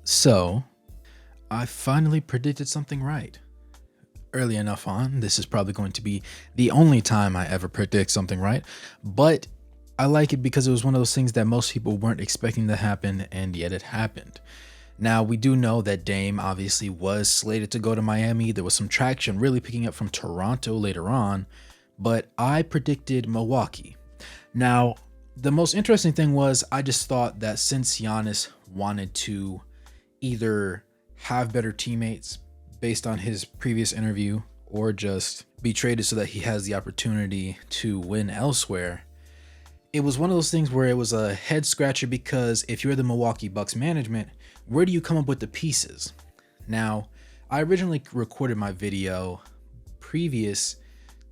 So, I finally predicted something right. Early enough on, this is probably going to be the only time I ever predict something right, but I like it because it was one of those things that most people weren't expecting to happen, and yet it happened. Now, we do know that Dame obviously was slated to go to Miami. There was some traction really picking up from Toronto later on, but I predicted Milwaukee. Now, the most interesting thing was I just thought that since Giannis wanted to either have better teammates based on his previous interview or just be traded so that he has the opportunity to win elsewhere. It was one of those things where it was a head scratcher because if you're the Milwaukee Bucks management, where do you come up with the pieces? Now, I originally recorded my video previous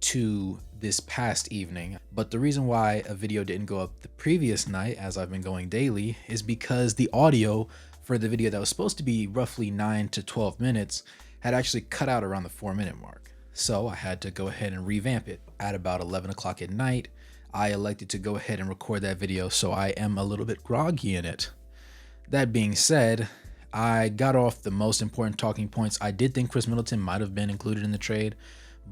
to this past evening, but the reason why a video didn't go up the previous night, as I've been going daily, is because the audio for the video that was supposed to be roughly 9 to 12 minutes had actually cut out around the 4-minute mark. So I had to go ahead and revamp it. At about 11 o'clock at night, I elected to go ahead and record that video, so I am a little bit groggy in it. That being said, I got off the most important talking points. I did think Chris Middleton might have been included in the trade,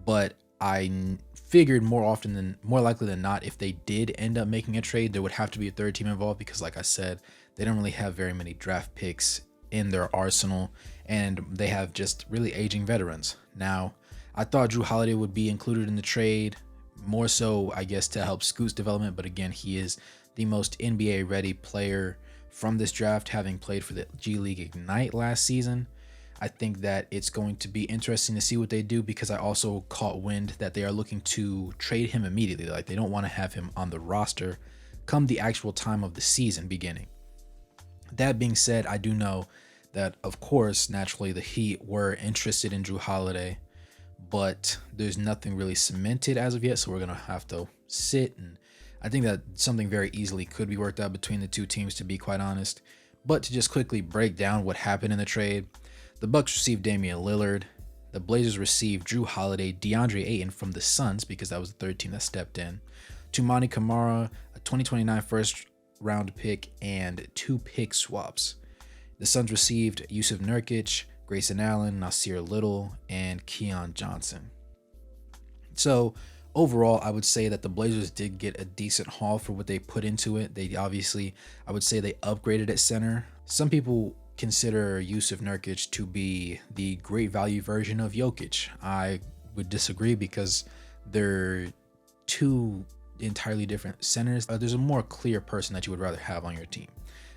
but I figured more likely than not, if they did end up making a trade, there would have to be a third team involved because, like I said, they don't really have very many draft picks in their arsenal, and they have just really aging veterans. Now, I thought Drew Holiday would be included in the trade, more so, I guess, to help Scoot's development, but again, he is the most NBA-ready player from this draft, having played for the G League Ignite last season. I think that it's going to be interesting to see what they do because I also caught wind that they are looking to trade him immediately. Like, they don't want to have him on the roster come the actual time of the season beginning. That being said, I do know that, of course, naturally the Heat were interested in Drew Holiday, but there's nothing really cemented as of yet, so we're going to have to sit, and I think that something very easily could be worked out between the two teams, to be quite honest. But to just quickly break down what happened in the trade, the Bucks received Damian Lillard, the Blazers received Drew Holiday, DeAndre Ayton from the Suns, because that was the third team that stepped in, Toumani Camara, a 2029 first round pick, and 2 pick swaps. The Suns received Yusuf Nurkic, Grayson Allen, Nasir Little, and Keon Johnson. So overall, I would say that the Blazers did get a decent haul for what they put into it. They obviously, I would say they upgraded at center. Some people consider Yusuf Nurkic to be the great value version of Jokic. I would disagree because they're two entirely different centers. There's a more clear person that you would rather have on your team.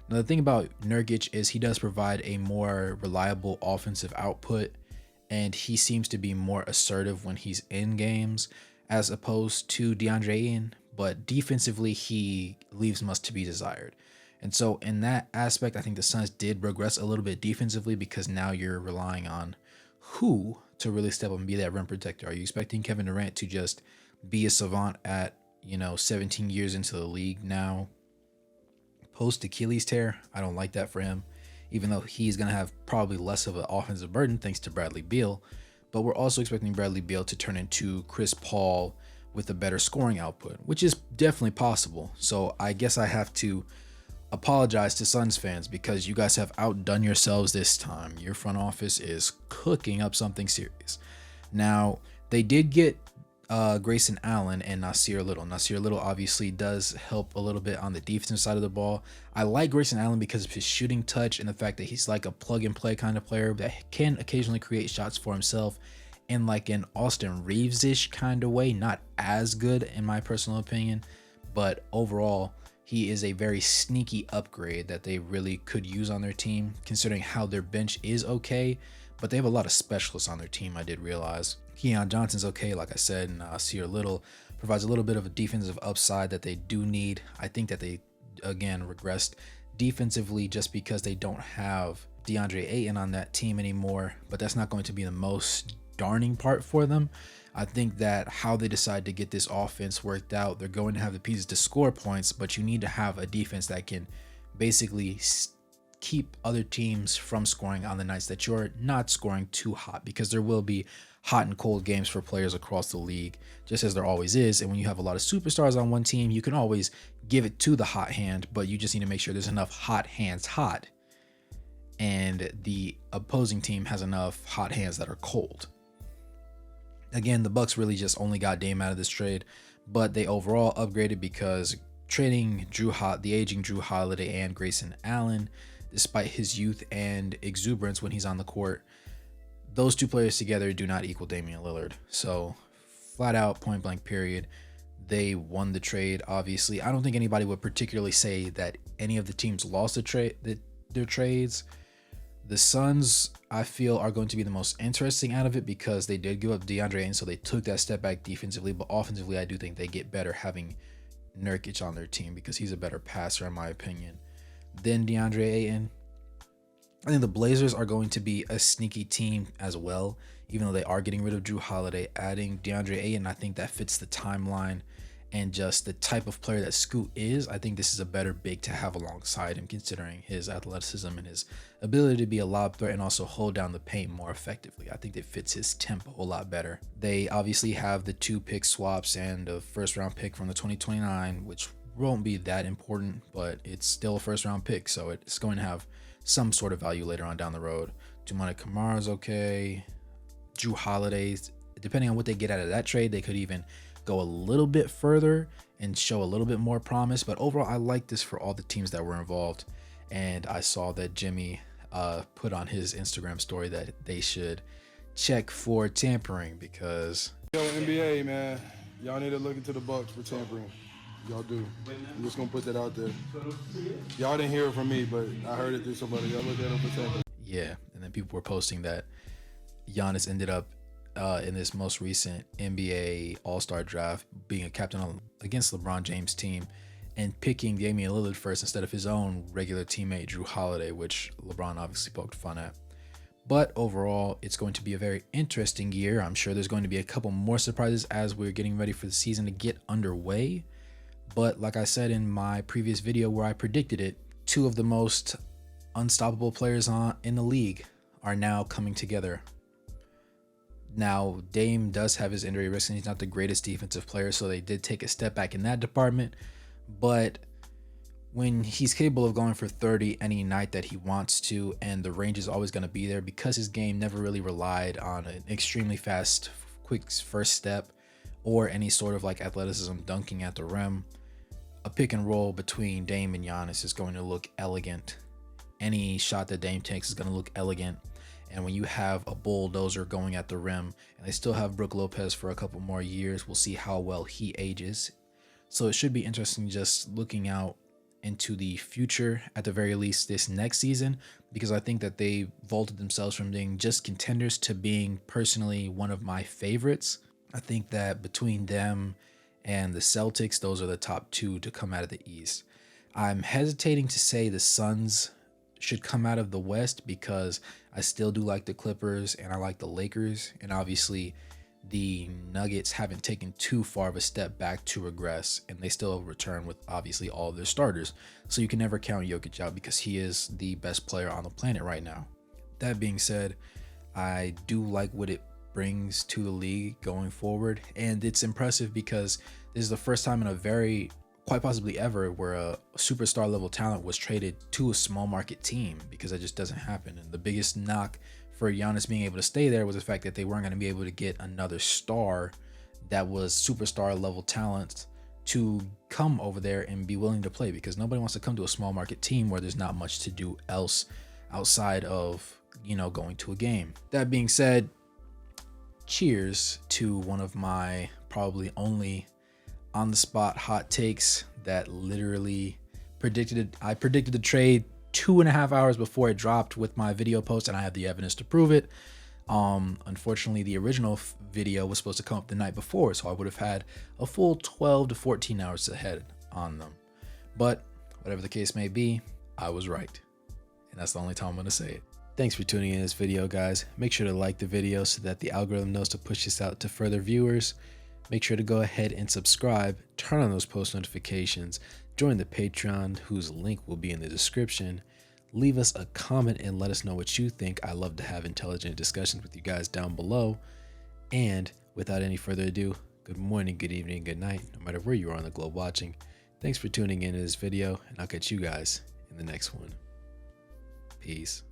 Now, the thing about Nurkic is he does provide a more reliable offensive output, and he seems to be more assertive when he's in games as opposed to DeAndre Ayton, but defensively he leaves much to be desired. And so in that aspect, I think the Suns did regress a little bit defensively because now you're relying on who to really step up and be that rim protector. Are you expecting Kevin Durant to just be a savant at, 17 years into the league now, post Achilles tear? I don't like that for him, even though he's going to have probably less of an offensive burden thanks to Bradley Beal. But we're also expecting Bradley Beal to turn into Chris Paul with a better scoring output, which is definitely possible. So I guess I have to apologize to Suns fans because you guys have outdone yourselves this time. Your front office is cooking up something serious. Now, they did get Grayson Allen and Nasir Little. Nasir Little obviously does help a little bit on the defensive side of the ball. I like Grayson Allen because of his shooting touch and the fact that he's like a plug-and-play kind of player that can occasionally create shots for himself in like an Austin Reeves-ish kind of way. Not as good in my personal opinion, but overall, he is a very sneaky upgrade that they really could use on their team, considering how their bench is okay, but they have a lot of specialists on their team, I did realize. Keon Johnson's okay, like I said, and Nasir Little provides a little bit of a defensive upside that they do need. I think that they, again, regressed defensively just because they don't have DeAndre Ayton on that team anymore, but that's not going to be the most darning part for them. I think that how they decide to get this offense worked out, they're going to have the pieces to score points, but you need to have a defense that can basically keep other teams from scoring on the nights that you're not scoring too hot, because there will be hot and cold games for players across the league, just as there always is. And when you have a lot of superstars on one team, you can always give it to the hot hand, but you just need to make sure there's enough hot hands hot and the opposing team has enough hot hands that are cold. Again, the Bucks really just only got Dame out of this trade, but they overall upgraded because trading the aging Drew Holiday and Grayson Allen, despite his youth and exuberance when he's on the court, those two players together do not equal Damian Lillard. So flat out, point blank period, they won the trade. Obviously, I don't think anybody would particularly say that any of the teams lost their trades. The Suns, I feel, are going to be the most interesting out of it because they did give up DeAndre Ayton, so they took that step back defensively. But offensively, I do think they get better having Nurkic on their team because he's a better passer, in my opinion, than DeAndre Ayton. I think the Blazers are going to be a sneaky team as well, even though they are getting rid of Drew Holiday, adding DeAndre Ayton. I think that fits the timeline and just the type of player that Scoot is. I think this is a better big to have alongside him, considering his athleticism and his ability to be a lob threat and also hold down the paint more effectively. I think it fits his tempo a lot better. They obviously have the 2 pick swaps and a first round pick from the 2029, which won't be that important, but it's still a first round pick, so it's going to have some sort of value later on down the road. Dumana Kamara's okay. Drew Holiday's, depending on what they get out of that trade, they could even go a little bit further and show a little bit more promise. But overall, I like this for all the teams that were involved. And I saw that Jimmy put on his Instagram story that they should check for tampering because NBA, man, y'all need to look into the Bucks for tampering. Y'all do. I'm just gonna put that out there. Y'all didn't hear it from me, but I heard it through somebody. Y'all look at them for tampering. Yeah, and then people were posting that Giannis ended up in this most recent NBA All-Star draft being a captain against LeBron James' team and picking Damian Lillard first instead of his own regular teammate Drew Holiday, which LeBron obviously poked fun at. But overall, it's going to be a very interesting year. I'm sure there's going to be a couple more surprises as we're getting ready for the season to get underway. But like I said in my previous video where I predicted it, 2 of the most unstoppable players in the league are now coming together. Now, Dame does have his injury risk and he's not the greatest defensive player, so they did take a step back in that department. But when he's capable of going for 30 any night that he wants to, and the range is always going to be there because his game never really relied on an extremely fast, quick first step or any sort of like athleticism dunking at the rim, a pick and roll between Dame and Giannis is going to look elegant. Any shot that Dame takes is going to look elegant. And when you have a bulldozer going at the rim, and they still have Brook Lopez for a couple more years, we'll see how well he ages. So it should be interesting just looking out into the future, at the very least this next season, because I think that they vaulted themselves from being just contenders to being personally one of my favorites. I think that between them and the Celtics, those are the top 2 to come out of the East. I'm hesitating to say the Suns should come out of the West because I still do like the Clippers and I like the Lakers, and obviously the Nuggets haven't taken too far of a step back to regress, and they still return with obviously all of their starters, so you can never count Jokic out because he is the best player on the planet right now. That being said, I do like what it brings to the league going forward, and it's impressive because this is the first time in a very, quite possibly ever, where a superstar level talent was traded to a small market team, because that just doesn't happen. And the biggest knock for Giannis being able to stay there was the fact that they weren't going to be able to get another star that was superstar level talent to come over there and be willing to play, because nobody wants to come to a small market team where there's not much to do else outside of, going to a game. That being said, cheers to one of my probably only on the spot hot takes that literally predicted it. I predicted the trade 2.5 hours before it dropped with my video post, and I have the evidence to prove it. Unfortunately, the original video was supposed to come up the night before, so I would have had a full 12 to 14 hours ahead on them. But whatever the case may be, I was right. And that's the only time I'm going to say it. Thanks for tuning in this video, guys. Make sure to like the video so that the algorithm knows to push this out to further viewers. Make sure to go ahead and subscribe, turn on those post notifications, join the Patreon, whose link will be in the description. Leave us a comment and let us know what you think. I love to have intelligent discussions with you guys down below. And without any further ado, good morning, good evening, good night, no matter where you are on the globe watching. Thanks for tuning in to this video, and I'll catch you guys in the next one. Peace.